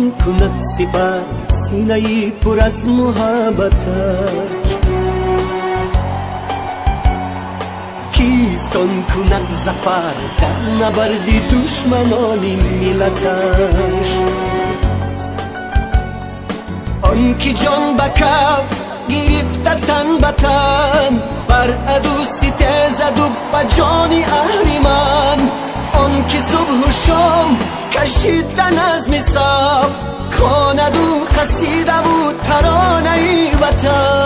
کیستان کند سپر سینه‌ای پر از محبتش کیستان کند ظفر در نبرد دشمنان ملتش آن که جان به کف گرفته تن به تن بر عدو ستیز زد و به جان اهریمن آن که صبح و شام کشیده نظم صف خواند و قصیده و ترانه وطن